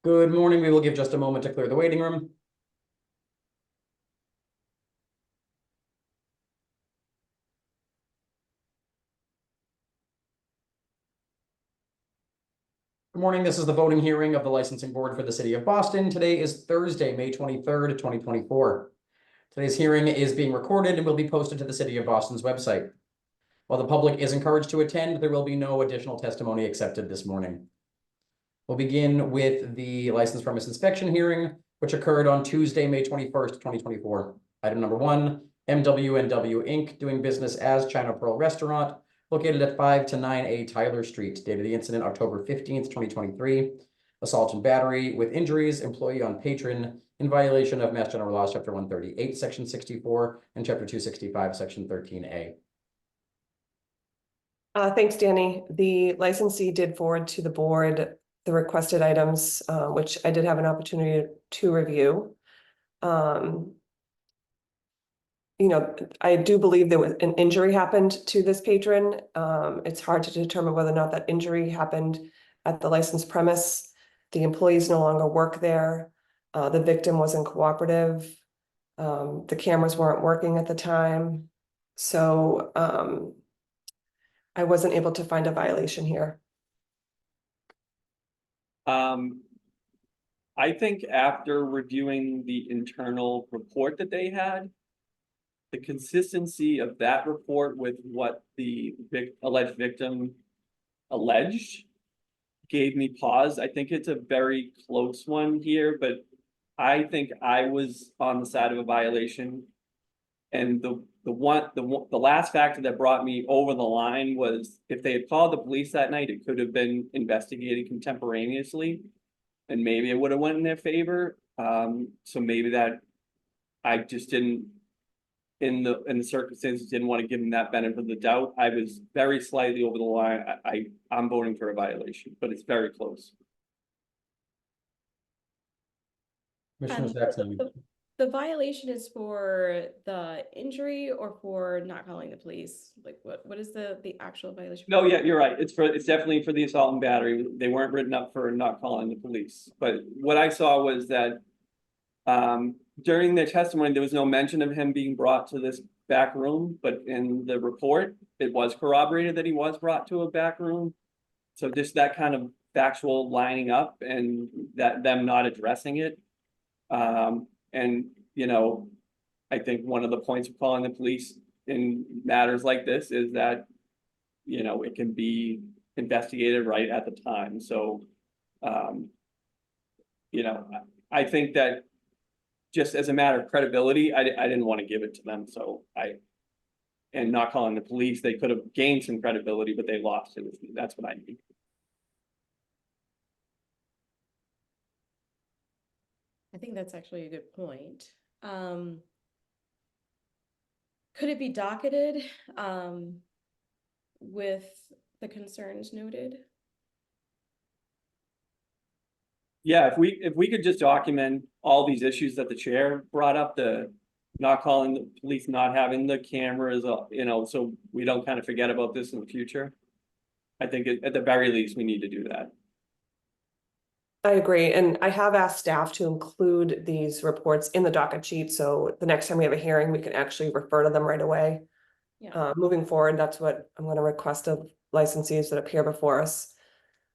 Good morning. We will give just a moment to clear the waiting room. Good morning. This is the voting hearing of the licensing board for the city of Boston. Today is Thursday, May 23rd, 2024. Today's hearing is being recorded and will be posted to the city of Boston's website. While the public is encouraged to attend, there will be no additional testimony accepted this morning. We'll begin with the license premise inspection hearing, which occurred on Tuesday, May 21st, 2024. Item number 1, MW&W Inc. doing business as China Pearl Restaurant, located at 5 to 9A Tyler Street. Date of the incident, October 15th, 2023. Assault and battery with injuries, employee on patron, in violation of Mass General Laws, Chapter 138, Section 64, and Chapter 265, Section 13A. Thanks, Danny. The licensee did forward to the board the requested items, which I did have an opportunity to review. I do believe there was an injury happened to this patron. It's hard to determine whether or not that injury happened at the licensed premise. The employees no longer work there. The victim wasn't cooperative. The cameras weren't working at the time. So I wasn't able to find a violation here. I think after reviewing the internal report that they had, the consistency of that report with what the alleged victim alleged gave me pause. I think it's a very close one here, but I think I was on the side of a violation. And the last factor that brought me over the line was if they had called the police that night, it could have been investigated contemporaneously, and maybe it would have went in their favor. So maybe that I just didn't, in the circumstances, didn't want to give them that benefit of the doubt. I was very slightly over the line. I'm voting for a violation, but it's very close. Commissioner Saxon. The violation is for the injury or for not calling the police? Like what is the actual violation? No, yeah, you're right. It's definitely for the assault and battery. They weren't written up for not calling the police. But what I saw was that during their testimony, there was no mention of him being brought to this back room, but in the report, it was corroborated that he was brought to a back room. So just that kind of factual lining up and that them not addressing it. And, I think one of the points of calling the police in matters like this is that, it can be investigated right at the time. So, I think that just as a matter of credibility, I didn't want to give it to them. So and not calling the police, they could have gained some credibility, but they lost it. That's what I mean. I think that's actually a good point. Could it be docketed with the concerns noted? Yeah, if we could just document all these issues that the chair brought up, the not calling the police, not having the cameras, so we don't kind of forget about this in the future. I think at the very least, we need to do that. I agree. And I have asked staff to include these reports in the docket sheet. So the next time we have a hearing, we can actually refer to them right away. Yeah. Moving forward, that's what I'm going to request of licensees that appear before us.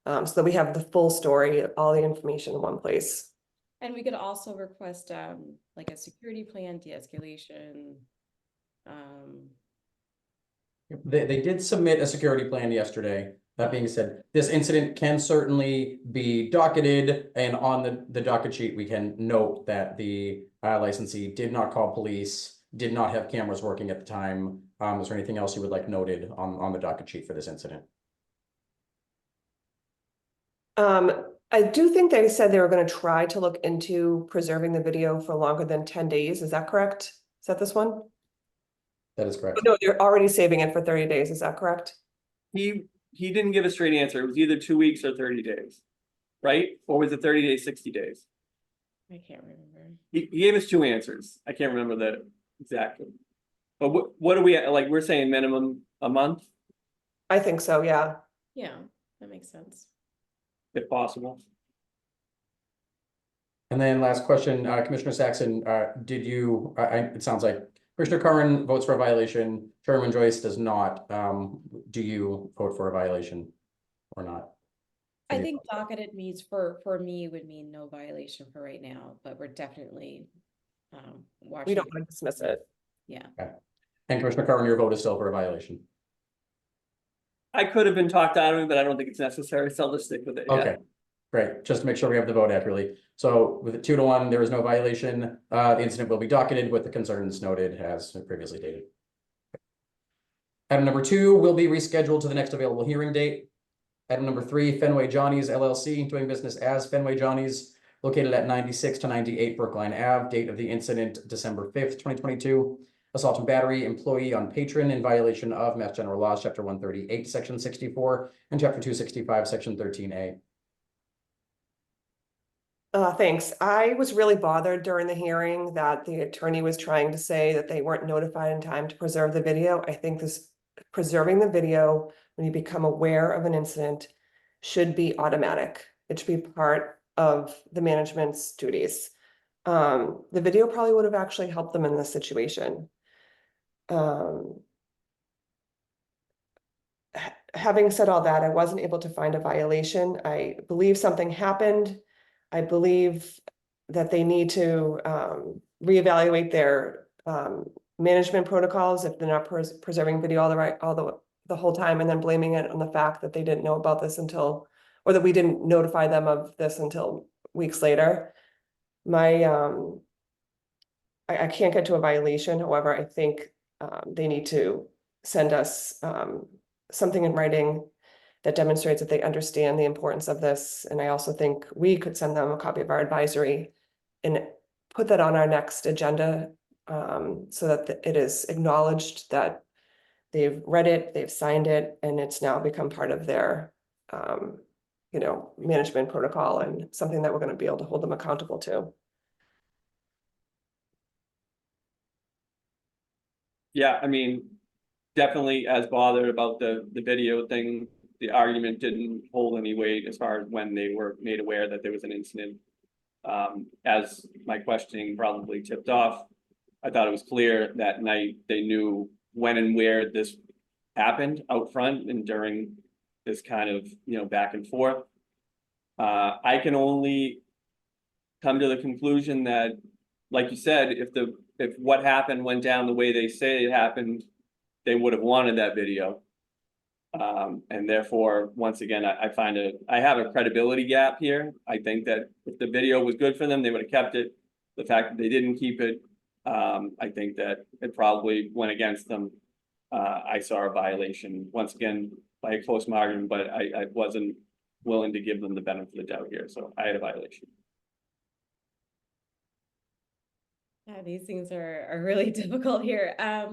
So that we have the full story, all the information in one place. And we could also request like a security plan, de-escalation. They did submit a security plan yesterday. That being said, this incident can certainly be docketed, and on the docket sheet, we can note that the licensee did not call police, did not have cameras working at the time. Is there anything else you would like noted on the docket sheet for this incident? I do think they said they were going to try to look into preserving the video for longer than 10 days. Is that correct? Is that this one? That is correct. No, they're already saving it for 30 days. Is that correct? He didn't give a straight answer. It was either 2 weeks or 30 days, right? Or was it 30 days, 60 days? I can't remember. He gave us 2 answers. I can't remember that exactly. But what are we at? Like, we're saying minimum a month, I think so, yeah. Yeah, that makes sense. if possible. And then last question, Commissioner Saxon, did you, it sounds like Commissioner Curran votes for a violation, Chairman Joyce does not. Do you vote for a violation or not? I think docketed means for me would mean no violation for right now, but we're definitely We watching. don't want to dismiss it. Yeah, And Commissioner Curran, your vote is still for a violation. I could have been talked out of it, but I don't think it's necessary, so I'll just stick with it. Yeah. Okay, great. Just to make sure we have the vote accurately. So with a 2-1, there is no violation. The incident will be docketed with the concerns noted as previously stated. Item number 2 will be rescheduled to the next available hearing date. Item number 3, Fenway Johnny's LLC, doing business as Fenway Johnny's, located at 96 to 98 Brookline Ave. Date of the incident, December 5th, 2022. Assault and battery, employee on patron in violation of Mass General Laws, Chapter 138, Section 64, and Chapter 265, Section 13A. Thanks. I was really bothered during the hearing that the attorney was trying to say that they weren't notified in time to preserve the video. I think this preserving the video when you become aware of an incident should be automatic. It should be part of the management's duties. The video probably would have actually helped them in this situation. Having said all that, I wasn't able to find a violation. I believe something happened. I believe that they need to reevaluate their management protocols if they're not preserving video the whole time, and then blaming it on the fact that they didn't know about this until, or that we didn't notify them of this until weeks later. I can't get to a violation. However, I think they need to send us something in writing that demonstrates that they understand the importance of this. And I also think we could send them a copy of our advisory and put that on our next agenda so that it is acknowledged that they've read it, they've signed it, and it's now become part of their management protocol and something that we're going to be able to hold them accountable to. Yeah, I mean, definitely as bothered about the video thing. The argument didn't hold any weight as far as when they were made aware that there was an incident. As my questioning probably tipped off, I thought it was clear that night they knew when and where this happened out front and during this kind of, back and forth. I can only come to the conclusion that, like you said, if what happened went down the way they say it happened, they would have wanted that video. And therefore, once again, I have a credibility gap here. I think that if the video was good for them, they would have kept it. The fact that they didn't keep it, I think that it probably went against them. I saw a violation, once again, by a close margin, but I wasn't willing to give them the benefit of the doubt here, so I had a violation. yeah, these things are really difficult here. I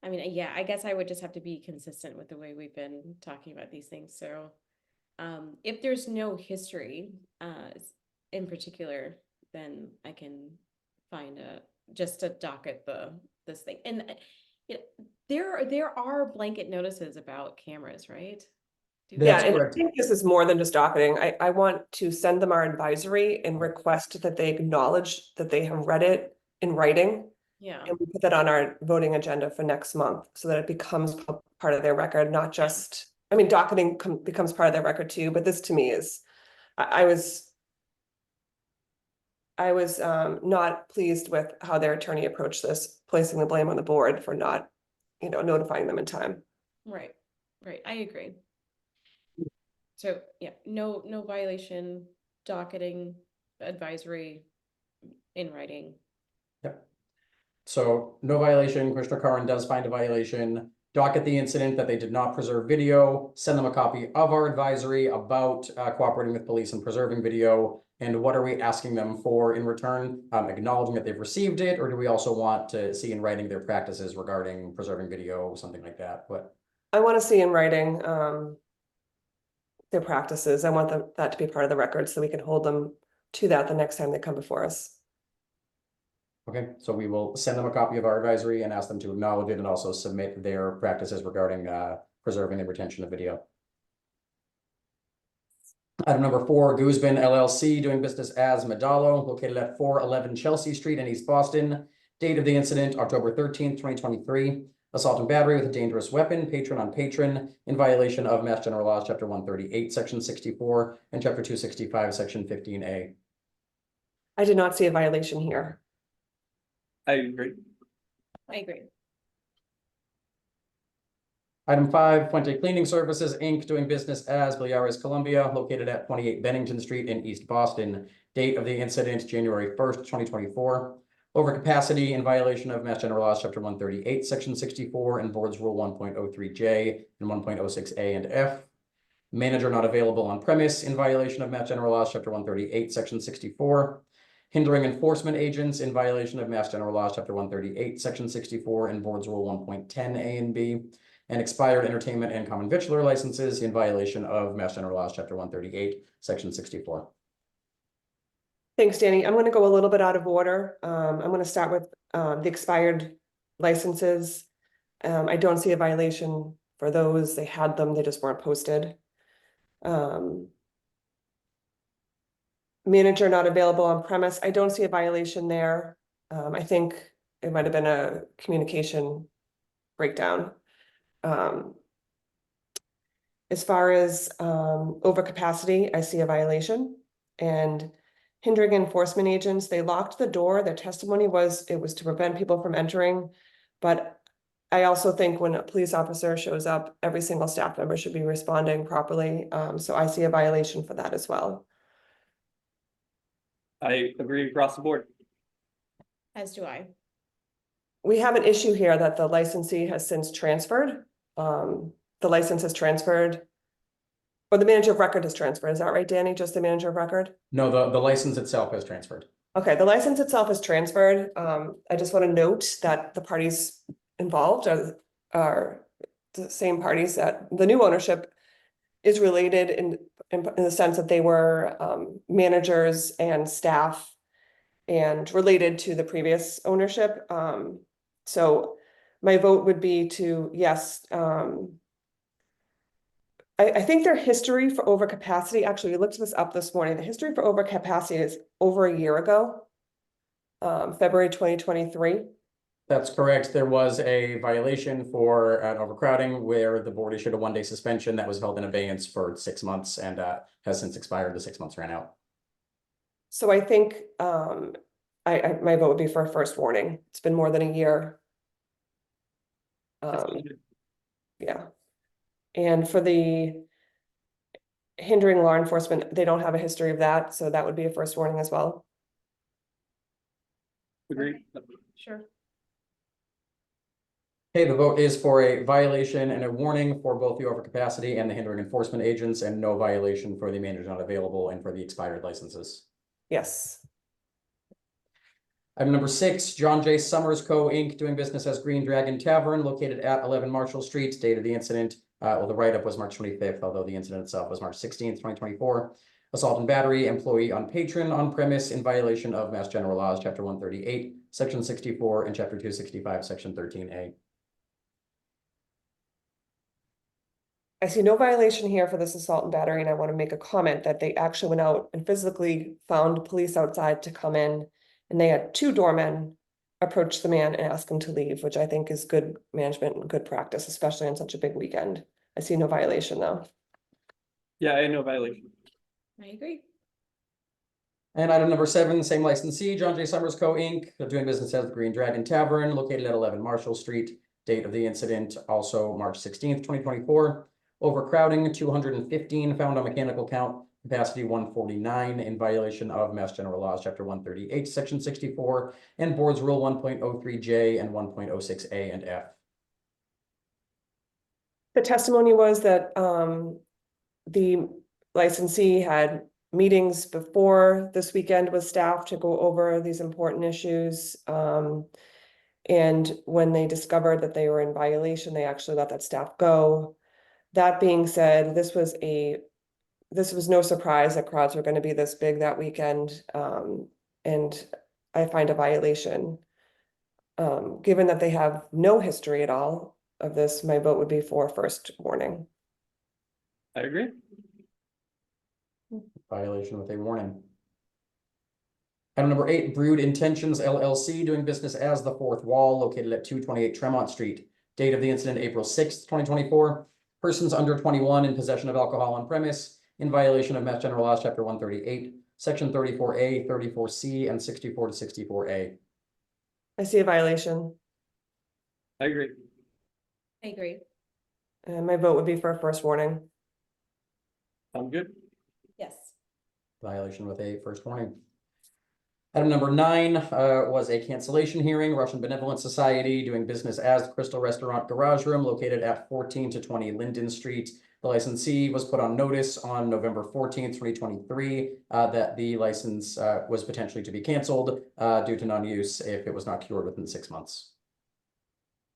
mean, yeah, I guess I would just have to be consistent with the way we've been talking about these things. So, if there's no history, in particular, then I can find just to docket this thing. And there are blanket notices about cameras, right? That's And I correct. think this is more than just docketing. I want to send them our advisory and request that they acknowledge that they have read it in writing. Yeah. And we put that on our voting agenda for next month so that it becomes part of their record, not just, I mean, docketing becomes part of their record too, but this to me is, I was not pleased with how their attorney approached this, placing the blame on the board for not, notifying them in time. Right. I agree. So yeah, no violation, docketing, advisory in writing. Yep. So no violation. Commissioner Curran does find a violation. Docket the incident that they did not preserve video, send them a copy of our advisory about cooperating with police and preserving video. And what are we asking them for in return? Acknowledging that they've received it, or do we also want to see in writing their practices regarding preserving video, something like that? What? I want to see in writing their practices. I want that to be part of the record so we can hold them to that the next time they come before us. Okay, so we will send them a copy of our advisory and ask them to acknowledge it and also submit their practices regarding preserving and retention of video. Item number 4, Guzman LLC doing business as Medallo, located at 411 Chelsea Street in East Boston. Date of the incident, October 13th, 2023. Assault and battery with a dangerous weapon, patron on patron, in violation of Mass General Laws, Chapter 138, Section 64, and Chapter 265, Section 15A. I did not see a violation here. I agree. I agree. Item 5, Puente Cleaning Services, Inc., doing business as Villares Columbia, located at 28 Bennington Street in East Boston. Date of the incident, January 1st, 2024. Overcapacity in violation of Mass General Laws, Chapter 138, Section 64, and Board's Rule 1.03J and 1.06A and F. Manager not available on premise in violation of Mass General Laws, Chapter 138, Section 64. Hindering enforcement agents in violation of Mass General Laws, Chapter 138, Section 64, and Board's Rule 1.10A and B. And expired entertainment and common victular licenses in violation of Mass General Laws, Chapter 138, Section 64. Thanks, Danny. I'm going to go a little bit out of order. I'm going to start with the expired licenses. I don't see a violation for those. They had them, they just weren't posted. Manager not available on premise. I don't see a violation there. I think it might have been a communication breakdown. As far as overcapacity, I see a violation. And hindering enforcement agents, they locked the door. Their testimony was it was to prevent people from entering. But I also think when a police officer shows up, every single staff member should be responding properly. So I see a violation for that as well. I agree across the board. As do I. We have an issue here that the licensee has since transferred. The license has transferred. Or the manager of record has transferred. Is that right, Danny? Just the manager of record? No, the license itself has transferred. Okay, the license itself is transferred. I just want to note that the parties involved are the same parties that the new ownership is related in the sense that they were managers and staff and related to the previous ownership. So my vote would be to yes. I think their history for overcapacity, actually, we looked this up this morning. The history for overcapacity is over a year ago, February 2023. That's correct. There was a violation for an overcrowding where the board issued a 1-day suspension that was held in abeyance for 6 months and has since expired. The 6 months ran out. So I think my vote would be for a first warning. It's been more than a year. Yeah. And for the hindering law enforcement, they don't have a history of that, so that would be a first warning as well. Agree. Sure. Okay, the vote is for a violation and a warning for both the overcapacity and the hindering enforcement agents, and no violation for the manager not available and for the expired licenses. Yes. Item number 6, John J. Summers Co. Inc. doing business as Green Dragon Tavern located at 11 Marshall Street. Date of the incident, well, the write-up was March 25th, although the incident itself was March 16th, 2024. Assault and battery, employee on patron on premise in violation of Mass General Laws, Chapter 138, Section 64, and Chapter 265, Section 13A. I see no violation here for this assault and battery, and I want to make a comment that they actually went out and physically found police outside to come in, and they had 2 doormen approach the man and ask him to leave, which I think is good management and good practice, especially on such a big weekend. I see no violation though. Yeah, I had no violation. I agree. And item number 7, same licensee, John J. Summers Co. Inc., doing business as the Green Dragon Tavern located at 11 Marshall Street. Date of the incident, also March 16th, 2024. Overcrowding, 215 found on mechanical count, capacity 149 in violation of Mass General Laws, Chapter 138, Section 64, and Board's Rule 1.03J and 1.06A and F. The testimony was that the licensee had meetings before this weekend with staff to go over these important issues. And when they discovered that they were in violation, they actually let that staff go. That being said, this was no surprise that crowds were going to be this big that weekend. And I find a violation. Given that they have no history at all of this, my vote would be for first warning. I agree. Violation with a warning. Item number 8, Brood Intentions LLC, doing business as The Fourth Wall, located at 228 Tremont Street. Date of the incident, April 6th, 2024. Persons under 21 in possession of alcohol on premise, in violation of Mass General Laws, Chapter 138, Section 34A, 34C, and 64 to 64A. I see a violation, I agree. I agree. and my vote would be for a first warning. Sound good? Yes. Violation with a first warning. Item number 9 was a cancellation hearing. Russian Benevolent Society, doing business as the Crystal Restaurant Garage Room, located at 14 to 20 Linden Street. The licensee was put on notice on November 14th, 2023, that the license was potentially to be canceled due to non-use if it was not cured within 6 months.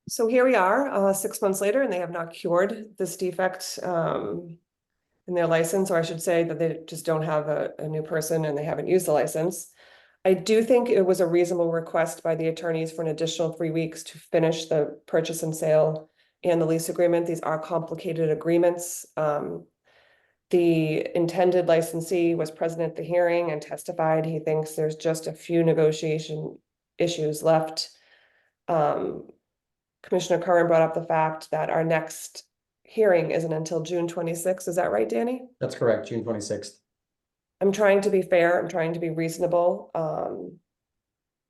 So here we are, 6 months later, and they have not cured this defect in their license, or I should say that they just don't have a new person and they haven't used the license. I do think it was a reasonable request by the attorneys for an additional 3 weeks to finish the purchase and sale and the lease agreement. These are complicated agreements. The intended licensee was present at the hearing and testified. He thinks there's just a few negotiation issues left. Commissioner Curran brought up the fact that our next hearing isn't until June 26th. Is that right, Danny? That's correct, June 26th. I'm trying to be fair. I'm trying to be reasonable.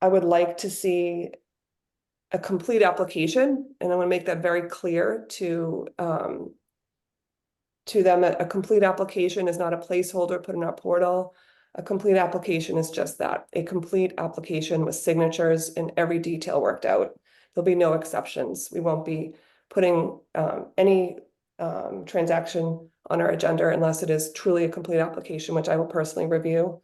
I would like to see a complete application, and I want to make that very clear to them. That a complete application is not a placeholder put in our portal. A complete application is just that, a complete application with signatures and every detail worked out. There'll be no exceptions. We won't be putting any transaction on our agenda unless it is truly a complete application, which I will personally review.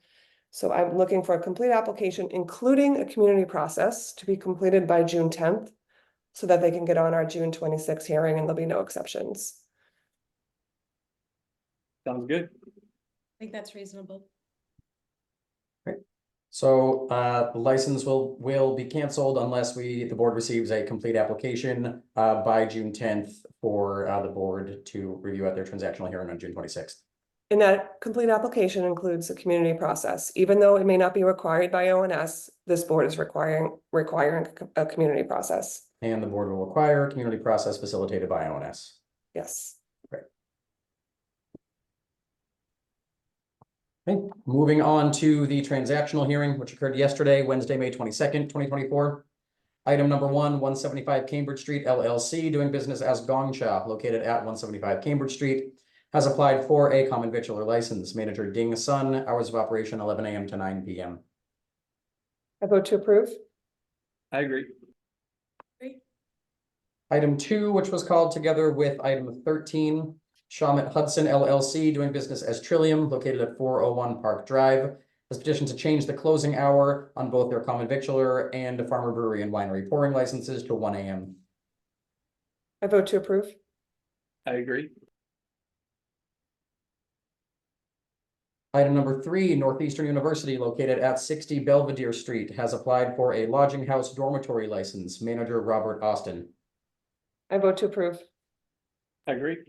So I'm looking for a complete application, including a community process, to be completed by June 10th, so that they can get on our June 26th hearing and there'll be no exceptions. Sounds good. I think that's reasonable. So the license will be canceled unless the board receives a complete application by June 10th for the board to review at their transactional hearing on June 26th. And that complete application includes a community process. Even though it may not be required by ONS, this board is requiring a community process. And the board will require a community process facilitated by ONS. Yes. Okay, moving on to the transactional hearing, which occurred yesterday, Wednesday, May 22nd, 2024. Item number 1, 175 Cambridge Street LLC, doing business as Gong Cha, located at 175 Cambridge Street, has applied for a common victualler license. Manager Ding Sun, hours of operation 11 a.m. to 9 p.m. I vote to approve. I agree. Item 2, which was called together with item 13, Shawmut Hudson LLC, doing business as Trillium, located at 401 Park Drive, has petitioned to change the closing hour on both their common victualler and farmer brewery and winery pouring licenses to 1 a.m. I vote to approve. I agree. Item number 3, Northeastern University, located at 60 Belvedere Street, has applied for a lodging house dormitory license. Manager Robert Austin. I vote to approve. I agree.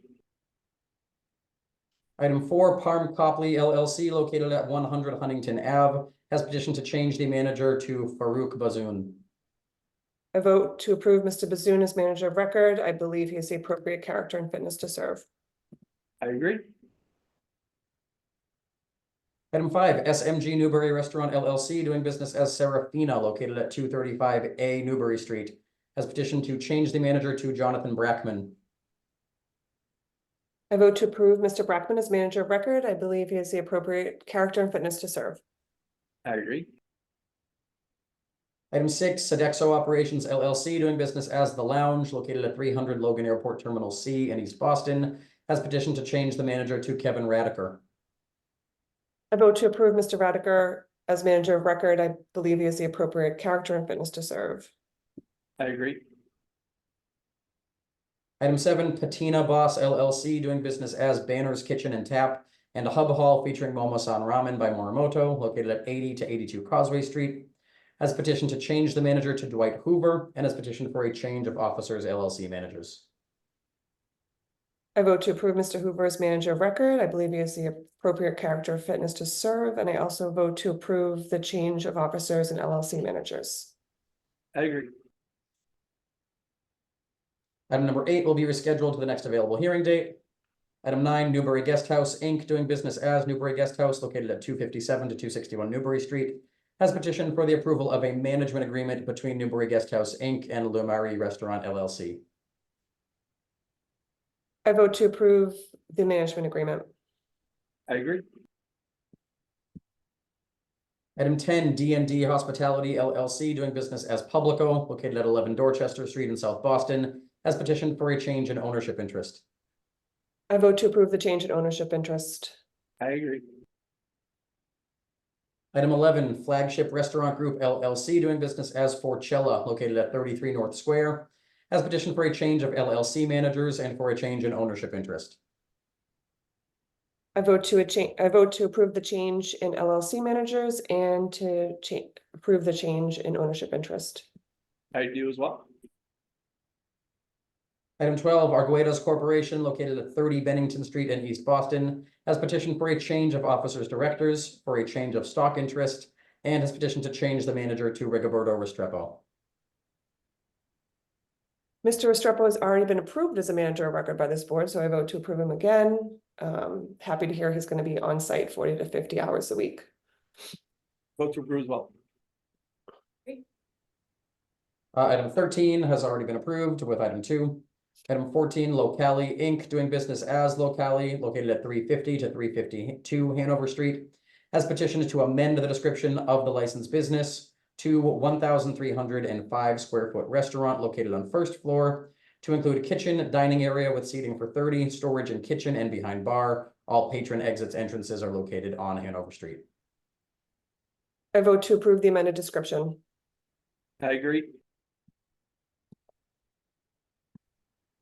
Item 4, Parm Copley LLC, located at 100 Huntington Ave, has petitioned to change the manager to Farouk Bazoun. I vote to approve Mr. Bazoun as manager of record. I believe he has the appropriate character and fitness to serve. I agree. Item 5, SMG Newbury Restaurant LLC, doing business as Serafina, located at 235A Newbury Street, has petitioned to change the manager to Jonathan Brackman. I vote to approve Mr. Brackman as manager of record. I believe he has the appropriate character and fitness to serve. I agree. Item 6, Sodexo Operations LLC, doing business as The Lounge, located at 300 Logan Airport Terminal C in East Boston, has petitioned to change the manager to Kevin Radiker. I vote to approve Mr. Radiker as manager of record. I believe he has the appropriate character and fitness to serve. I agree. Item 7, Patina Boss LLC, doing business as Banner's Kitchen and Tap, and a hub hall featuring Momo-san Ramen by Morimoto, located at 80 to 82 Causeway Street, has petitioned to change the manager to Dwight Hoover, and has petitioned for a change of officers LLC managers. I vote to approve Mr. Hoover as manager of record. I believe he has the appropriate character of fitness to serve, and I also vote to approve the change of officers and LLC managers. I agree. Item number 8 will be rescheduled to the next available hearing date. Item 9, Newbury Guest House, Inc., doing business as Newbury Guest House, located at 257 to 261 Newbury Street, has petitioned for the approval of a management agreement between Newbury Guest House, Inc. and Le Marie Restaurant LLC. I vote to approve the management agreement. I agree. Item 10, D&D Hospitality LLC, doing business as Publico, located at 11 Dorchester Street in South Boston, has petitioned for a change in ownership interest. I vote to approve the change in ownership interest. I agree. Item 11, Flagship Restaurant Group LLC, doing business as Forcella, located at 33 North Square, has petitioned for a change of LLC managers and for a change in ownership interest. I vote to approve the change in LLC managers and to approve the change in ownership interest. I do as well. Item 12, Arguedas Corporation, located at 30 Bennington Street in East Boston, has petitioned for a change of officers directors, for a change of stock interest, and has petitioned to change the manager to Rigoberto Restrepo. Mr. Restrepo has already been approved as a manager of record by this board, so I vote to approve him again. Happy to hear he's going to be on site 40 to 50 hours a week. Vote to approve as well. Item 13 has already been approved with item 2. Item 14, Locali Inc., doing business as Locali, located at 350 to 352 Hanover Street, has petitioned to amend the description of the licensed business to 1,305 square foot restaurant located on first floor to include kitchen, dining area with seating for 30, storage in kitchen and behind bar. All patron exits entrances are located on Hanover Street. I vote to approve the amended description. I agree.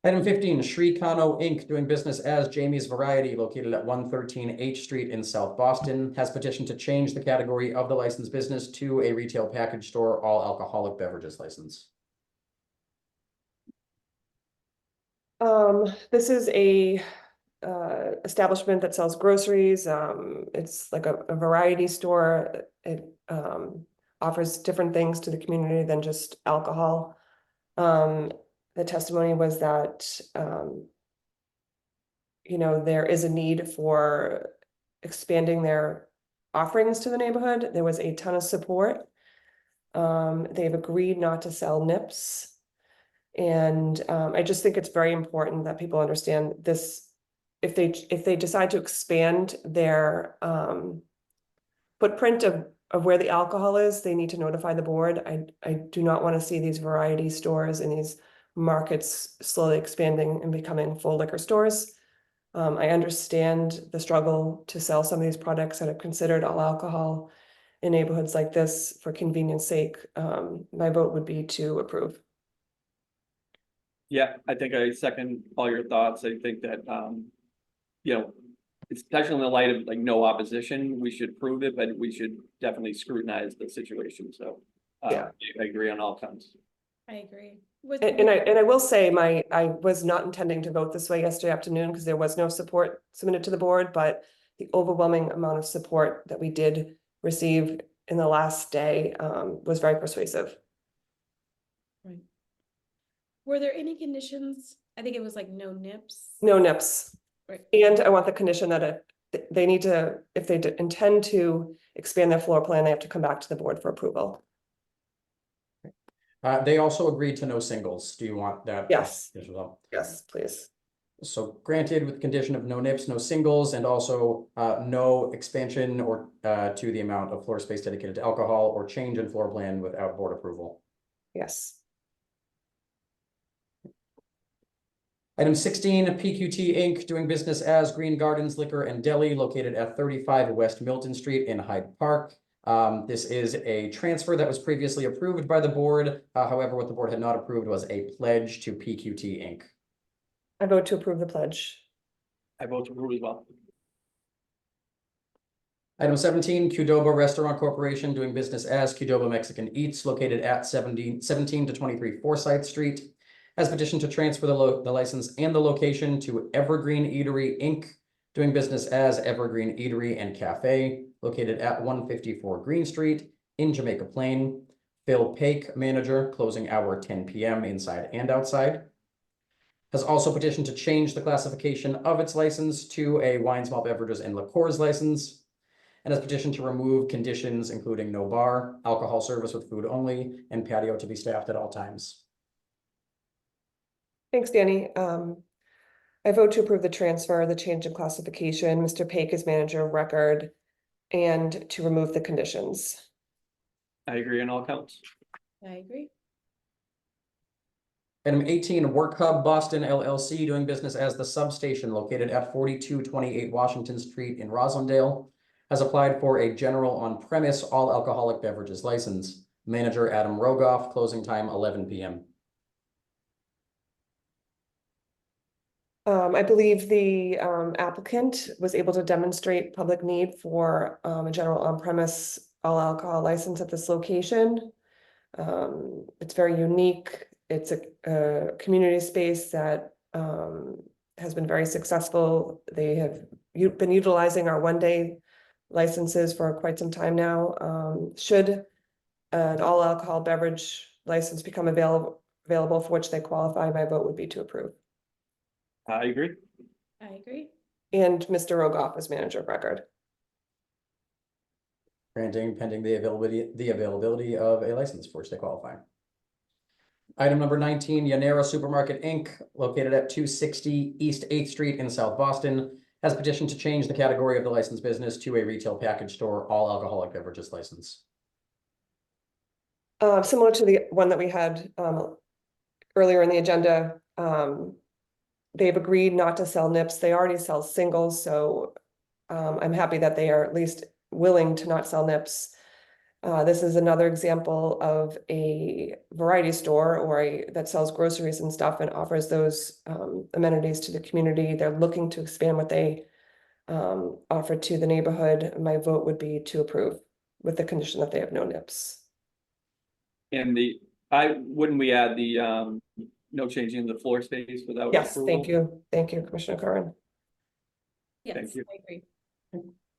Item 15, Sri Kano Inc., doing business as Jamie's Variety, located at 113 H Street in South Boston, has petitioned to change the category of the licensed business to a retail package store all alcoholic beverages license. This is a establishment that sells groceries. It's like a variety store. It offers different things to the community than just alcohol. The testimony was that, there is a need for expanding their offerings to the neighborhood. There was a ton of support. They've agreed not to sell nips. And I just think it's very important that people understand this. If they decide to expand their footprint of where the alcohol is, they need to notify the board. I do not want to see these variety stores and these markets slowly expanding and becoming full liquor stores. I understand the struggle to sell some of these products that are considered all alcohol in neighborhoods like this for convenience sake. My vote would be to approve. Yeah, I think I second all your thoughts. I think that, especially in the light of like no opposition, we should prove it, but we should definitely scrutinize the situation. So Yeah. I agree on all counts. I agree. And I will say I was not intending to vote this way yesterday afternoon because there was no support submitted to the board, but the overwhelming amount of support that we did receive in the last day was very persuasive. Right. Were there any conditions? I think it was like no nips. No nips. Right. And I want the condition that they need to, if they intend to expand their floor plan, they have to come back to the board for approval. They also agreed to no singles. Do you want that? Yes. As well? Yes, please. So granted with the condition of no nips, no singles, and also no expansion or to the amount of floor space dedicated to alcohol or change in floor plan without board approval. Yes. Item 16, PQT Inc., doing business as Green Gardens Liquor and Deli, located at 35 West Milton Street in Hyde Park. This is a transfer that was previously approved by the board. However, what the board had not approved was a pledge to PQT Inc. I vote to approve the pledge. I vote to approve as well. Item 17, Qdoba Restaurant Corporation, doing business as Qdoba Mexican Eats, located at 17 to 23 Forsyth Street, has petitioned to transfer the license and the location to Evergreen Eatery Inc., doing business as Evergreen Eatery and Cafe, located at 154 Green Street in Jamaica Plain. Phil Paik, manager, closing hour 10 p.m. inside and outside. Has also petitioned to change the classification of its license to a wine, small beverages, and liqueurs license. And has petitioned to remove conditions including no bar, alcohol service with food only, and patio to be staffed at all times. Thanks, Danny. I vote to approve the transfer, the change in classification, Mr. Paik is manager of record, and to remove the conditions. I agree on all counts. I agree. Item 18, Work Hub Boston LLC, doing business as the substation located at 4228 Washington Street in Roslindale, has applied for a general on-premise all alcoholic beverages license. Manager Adam Rogoff, closing time 11 p.m. I believe the applicant was able to demonstrate public need for a general on-premise all alcohol license at this location. It's very unique. It's a community space that has been very successful. They have been utilizing our one-day licenses for quite some time now. Should an all alcohol beverage license become available for which they qualify, my vote would be to approve. I agree. I agree. And Mr. Rogoff is manager of record. Granting pending the availability of a license for which they qualify. Item number 19, Yanera Supermarket Inc., located at 260 East 8th Street in South Boston, has petitioned to change the category of the licensed business to a retail package store all alcoholic beverages license. Similar to the one that we had earlier in the agenda, they've agreed not to sell nips. They already sell singles, so I'm happy that they are at least willing to not sell nips. This is another example of a variety store or that sells groceries and stuff and offers those amenities to the community. They're looking to expand what they offer to the neighborhood. My vote would be to approve with the condition that they have no nips. And wouldn't we add the no changing the floor space without Yes, approval? thank you. Thank you, Commissioner Curran. Yes, you. I agree.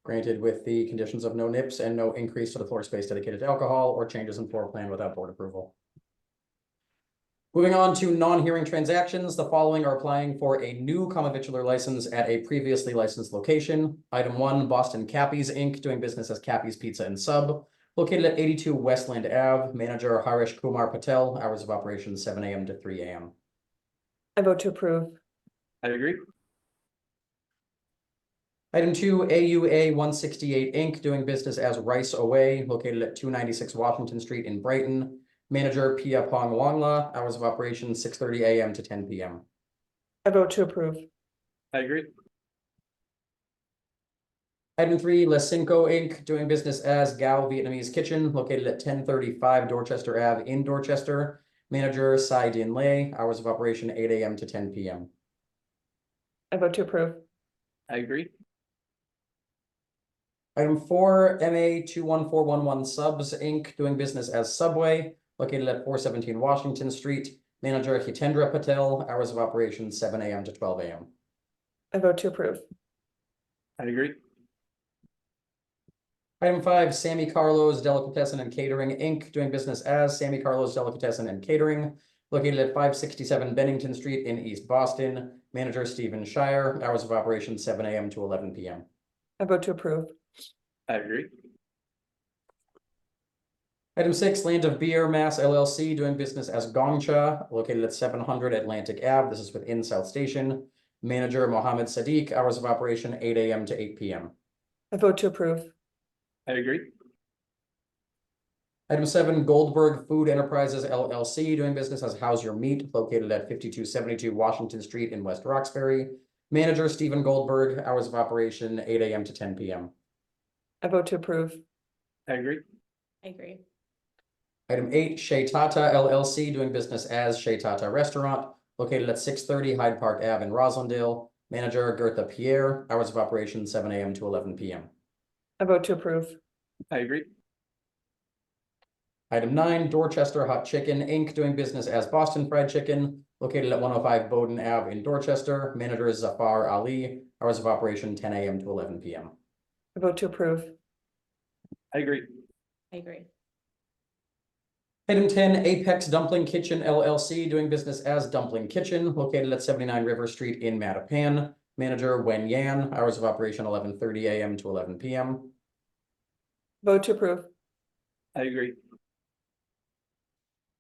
Granted with the conditions of no nips and no increase to the floor space dedicated to alcohol or changes in floor plan without board approval. Moving on to non-hearing transactions, the following are applying for a new common victular license at a previously licensed location. Item 1, Boston Cappies Inc., doing business as Cappies Pizza and Sub, located at 82 Westland Ave. Manager Harish Kumar Patel, hours of operation 7 a.m. to 3 a.m. I vote to approve. I agree. Item 2, AUA 168 Inc., doing business as Rice Away, located at 296 Washington Street in Brighton. Manager Pia Pong Wongla, hours of operation 6:30 a.m. to 10 p.m. I vote to approve. I agree. Item 3, Les Cinco Inc., doing business as Gao Vietnamese Kitchen, located at 1035 Dorchester Ave in Dorchester. Manager Sai Din Lei, hours of operation 8 a.m. to 10 p.m. I vote to approve. I agree. Item 4, MA 21411 Subs Inc., doing business as Subway, located at 417 Washington Street. Manager Hitendra Patel, hours of operation 7 a.m. to 12 a.m. I vote to approve. I agree. Item 5, Sammy Carlos Delicatessen and Catering Inc., doing business as Sammy Carlos Delicatessen and Catering, located at 567 Bennington Street in East Boston. Manager Stephen Shire, hours of operation 7 a.m. to 11 p.m. I vote to approve. I agree. Item 6, Land of Beer Mass LLC, doing business as Gongcha, located at 700 Atlantic Ave. This is within South Station. Manager Mohammed Sadiq, hours of operation 8 a.m. to 8 p.m. I vote to approve. I agree. Item 7, Goldberg Food Enterprises LLC, doing business as How's Your Meat, located at 5272 Washington Street in West Roxbury. Manager Stephen Goldberg, hours of operation 8 a.m. to 10 p.m. I vote to approve. I agree. I agree. Item 8, Shea Tata LLC, doing business as Shea Tata Restaurant, located at 630 Hyde Park Ave in Roslindale. Manager Gertha Pierre, hours of operation 7 a.m. to 11 p.m. I vote to approve. I agree. Item 9, Dorchester Hot Chicken Inc., doing business as Boston Fried Chicken, located at 105 Bowden Ave in Dorchester. Manager is Zafar Ali. Hours of operation 10 a.m. to 11 p.m. I vote to approve. I agree. I agree. Item 10, Apex Dumpling Kitchen LLC, doing business as Dumpling Kitchen, located at 79 River Street in Mattapan. Manager Wen Yan. Hours of operation 11:30 a.m. to 11 p.m. Vote to approve. I agree.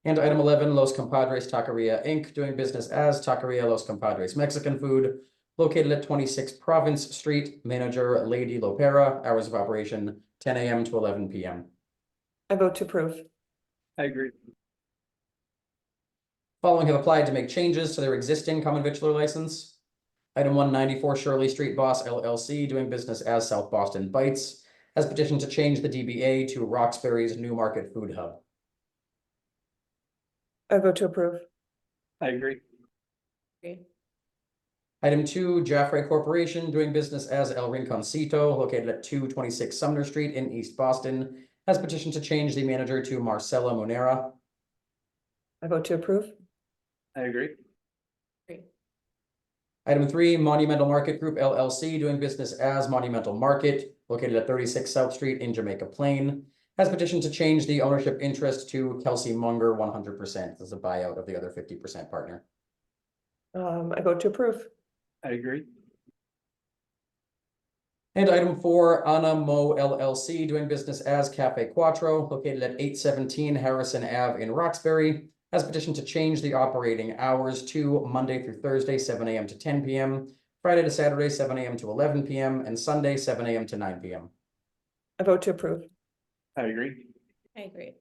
And item 11, Los Compadres Taqueria Inc., doing business as Taqueria Los Compadres Mexican Food, located at 26 Province Street. Manager Lady Lopera. Hours of operation 10 a.m. to 11 p.m. I vote to approve. I agree. Following have applied to make changes to their existing common victular license. Item 194 Shirley Street Boss LLC, doing business as South Boston Bites, has petitioned to change the DBA to Roxbury's New Market Food Hub. I vote to approve. I agree. Agree. Item 2, Jaffray Corporation, doing business as El Rinconcito, located at 226 Sumner Street in East Boston, has petitioned to change the manager to Marcela Monera. I vote to approve. I agree. Agree. Item 3, Monumental Market Group LLC, doing business as Monumental Market, located at 36 South Street in Jamaica Plain, has petitioned to change the ownership interest to Kelsey Munger 100%. This is a buyout of the other 50% partner. I vote to approve. I agree. And item 4, Anna Mo LLC, doing business as Cafe Quattro, located at 817 Harrison Ave in Roxbury, has petitioned to change the operating hours to Monday through Thursday, 7 a.m. to 10 p.m., Friday to Saturday, 7 a.m. to 11 p.m., and Sunday, 7 a.m. to 9 p.m. I vote to approve. I agree. I agree.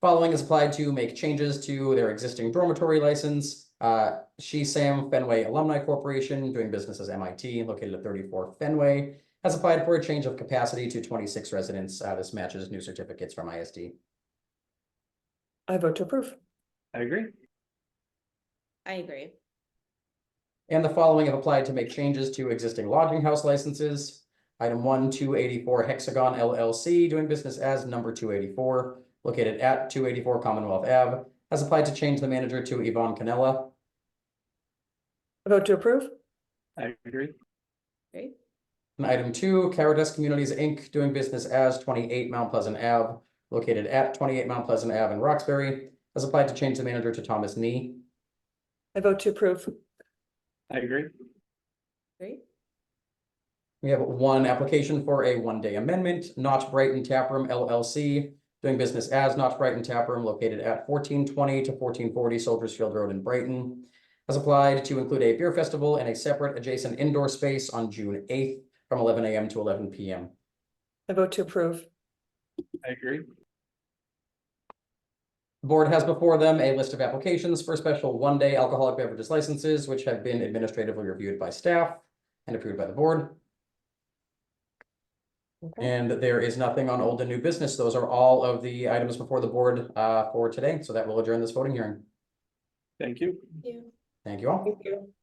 Following is applied to make changes to their existing dormitory license. She Sam Fenway Alumni Corporation, doing business as MIT, located at 34 Fenway, has applied for a change of capacity to 26 residents. This matches new certificates from ISD. I vote to approve. I agree. I agree. And the following have applied to make changes to existing lodging house licenses. Item 1, 284 Hexagon LLC, doing business as number 284, located at 284 Commonwealth Ave, has applied to change the manager to Yvonne Canella. I vote to approve. I agree. Great. And item 2, Caritas Communities Inc., doing business as 28 Mount Pleasant Ave, located at 28 Mount Pleasant Ave in Roxbury, has applied to change the manager to Thomas Nee. I vote to approve. I agree. Great. We have one application for a one-day amendment. Not Brighton Taproom LLC, doing business as Not Brighton Taproom, located at 1420 to 1440 Soldiers Field Road in Brighton, has applied to include a beer festival and a separate adjacent indoor space on June 8th from 11 a.m. to 11 p.m. I vote to approve. I agree. The board has before them a list of applications for special one-day alcoholic beverages licenses, which have been administratively reviewed by staff and approved by the board. Okay. And there is nothing on old and new business. Those are all of the items before the board for today. So that will adjourn this voting hearing. Thank you. Thank you. Thank you all. Thank you.